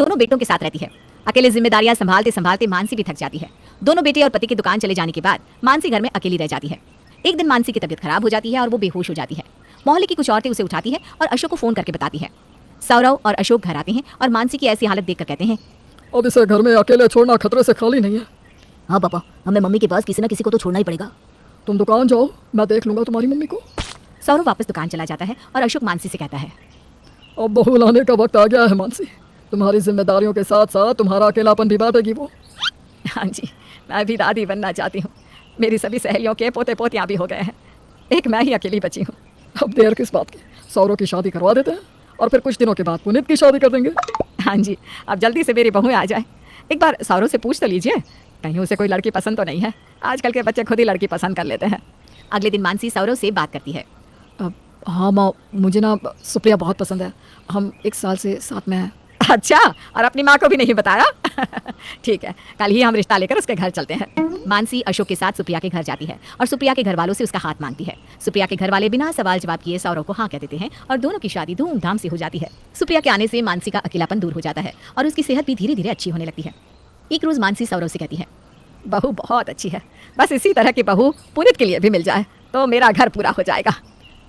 दोनों बेटों के साथ रहती है। अकेले जिम्मेदारियां संभालते संभालते मानसी भी थक जाती है। दोनों बेटे और पति की दुकान चले जाने के बाद मानसी घर में अकेली रह जाती है। एक दिन मानसी की तबीयत खराब हो जाती है और वो बेहोश हो जाती है। मोहल्ले की कुछ औरतें उसे उठाती है और अशोक को फोन करके बताती है। सौरव और अशोक घर आते हैं और मानसी की ऐसी हालत देखकर कहते हैं, अब इसे घर में अकेले छोड़ना खतरे से खाली नहीं है। हाँ पापा, हमें मम्मी के पास किसी न किसी को तो छोड़ना ही पड़ेगा। तुम दुकान जाओ, मैं देख लूंगा तुम्हारी मम्मी को। सौरव वापस दुकान चला जाता है और अशोक मानसी से कहता है, अब बहू लाने का वक्त आ गया है मानसी। तुम्हारी जिम्मेदारियों के साथ साथ तुम्हारा अकेलापन भी बांटेगी वो। हाँ जी, मैं भी दादी बनना चाहती हूँ। मेरी सभी सहेलियों के पोते पोतियाँ भी हो गए हैं, एक मैं ही अकेली बची हूँ। अब देर किस बात की, सौरव की शादी करवा देते हैं और फिर कुछ दिनों के बाद पुनीत की शादी कर देंगे। हाँ जी, अब जल्दी से मेरी बहू आ जाए। एक बार सौरव से पूछ तो लीजिए, कहीं उसे कोई लड़की पसंद तो नहीं है। आजकल के बच्चे खुद ही लड़की पसंद कर लेते हैं। अगले दिन मानसी सौरव से बात करती है। हाँ माँ, मुझे ना सुप्रिया बहुत पसंद है। हम 1 साल से साथ में हैं। अच्छा, और अपनी माँ को भी नहीं बताया? ठीक है, कल ही हम रिश्ता लेकर उसके घर चलते हैं। मानसी अशोक के साथ सुप्रिया के घर जाती है और सुप्रिया के घर वालों से उसका हाथ मांगती है। सुप्रिया के घर वाले बिना सवाल जवाब किए सौरव को हाँ कह देते हैं और दोनों की शादी धूमधाम से हो जाती है। सुप्रिया के आने से मानसी का अकेलापन दूर हो जाता है और उसकी सेहत भी धीरे धीरे अच्छी होने लगती है। एक रोज मानसी सौरव से कहती है, बहू बहुत अच्छी है, बस इसी तरह की बहू पुनीत के लिए भी मिल जाए तो मेरा घर पूरा हो जाएगा।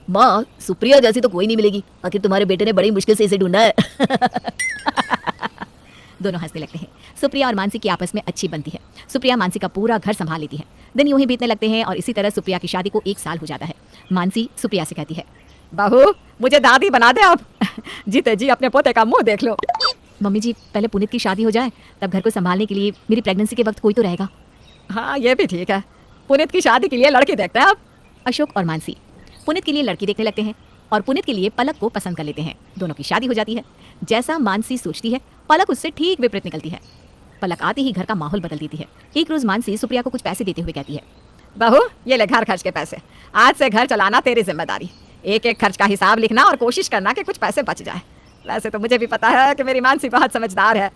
माँ, सुप्रिया जैसी तो कोई नहीं मिलेगी, आखिर तुम्हारे बेटे ने बड़ी मुश्किल से इसे ढूंढा है। दोनों हंसने लगते हैं। सुप्रिया और मानसी की आपस में अच्छी बनती है। सुप्रिया मानसी का पूरा घर संभाल लेती है। दिन यूं ही बीतने लगते हैं और इसी तरह सुप्रिया की शादी को 1 साल हो जाता है। मानसी सुप्रिया से कहती है, बहू मुझे दादी बना दे अब। जीते जी अपने पोते का मुंह देख लो। मम्मी जी, पहले पुनीत की शादी हो जाए, तब घर को संभालने के लिए मेरी प्रेगनेंसी के वक्त कोई तो रहेगा। हाँ ये भी ठीक है, पुनीत की शादी के लिए लड़की देखते हैं अब। अशोक और मानसी पुनीत के लिए लड़की देखने लगते हैं और पुनीत के लिए पलक को पसंद कर लेते हैं। दोनों की शादी हो जाती है। जैसा मानसी सोचती है, पलक उससे ठीक विपरीत निकलती है। पलक आते ही घर का माहौल बदल देती है। एक रोज मानसी सुप्रिया को कुछ पैसे देते हुए कहती है, बहू ये ले घर खर्च के पैसे, आज से घर चलाना तेरी जिम्मेदारी। एक एक खर्च का हिसाब लिखना और कोशिश करना कि कुछ पैसे बच जाए। वैसे तो मुझे भी पता है कि मेरी मानसी बहुत समझदार है।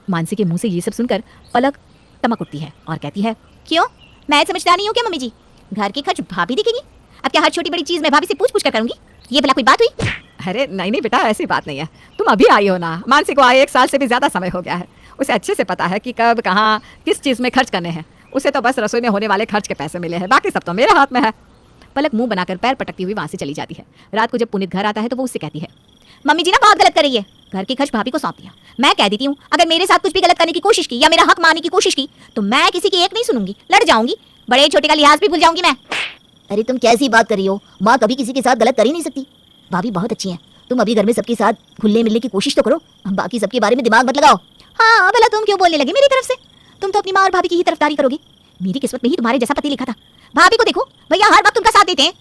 मानसी के मुंह से ये सब सुनकर पलक टमक उठती है और कहती है, क्यों, मैं समझदार नहीं हूँ क्या मम्मी जी? घर की खर्च भाभी देखेगी, अब क्या हर छोटी बड़ी चीज मैं भाभी से पूछ पूछ कर करूंगी? ये भला कोई बात हुई? अरे नहीं नहीं बेटा, ऐसी बात नहीं है। तुम अभी आई हो ना, मानसी को आए 1 साल से भी ज्यादा समय हो गया है। उसे अच्छे से पता है कि कब कहाँ किस चीज में खर्च करने हैं। उसे तो बस रसोई में होने वाले खर्च के पैसे मिले हैं, बाकी सब तो मेरे हाथ में है। पलक मुंह बनाकर पैर पटकती हुई वहां से चली जाती है। रात को जब पुनीत घर आता है तो वो उससे कहती है, मम्मी जी ना बहुत गलत कर रही है, घर की खर्च भाभी को सौंप दिया। मैं कह देती हूँ अगर मेरे साथ कुछ भी गलत करने की कोशिश की या मेरा हक मारने की कोशिश की तो मैं किसी की एक नहीं सुनूंगी, लड़ जाऊंगी, बड़े छोटे का लिहाज भी भूल जाऊंगी मैं। अरे तुम कैसी बात कर रही हो? माँ कभी किसी के साथ गलत कर ही नहीं सकती। भाभी बहुत अच्छी हैं। तुम अभी घर में सबके साथ घुलने मिलने की कोशिश तो करो, बाकी सबके बारे में दिमाग मत लगाओ। हाँ भला तुम क्यों बोलने लगी मेरी तरफ से? तुम तो अपनी माँ और भाभी की ही तरफदारी करोगे। मेरी किस्मत में ही तुम्हारे जैसा पति लिखा था। भाभी को देखो, भैया हर वक्त उनका साथ देते हैं।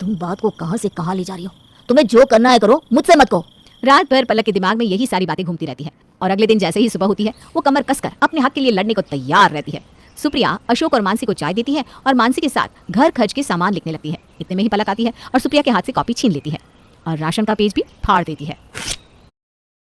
तुम बात को कहाँ से कहाँ ले जा रही हो? तुम्हें जो करना है करो, मुझसे मत कहो। रात भर पलक के दिमाग में यही सारी बातें घूमती रहती है और अगले दिन जैसे ही सुबह होती है वो कमर कसकर अपने हक के लिए लड़ने को तैयार रहती है। सुप्रिया अशोक और मानसी को चाय देती है और मानसी के साथ घर खर्च के सामान लिखने लगती है। इतने में ही पलक आती है और सुप्रिया के हाथ से कॉपी छीन लेती है और राशन का पेज भी फाड़ देती है।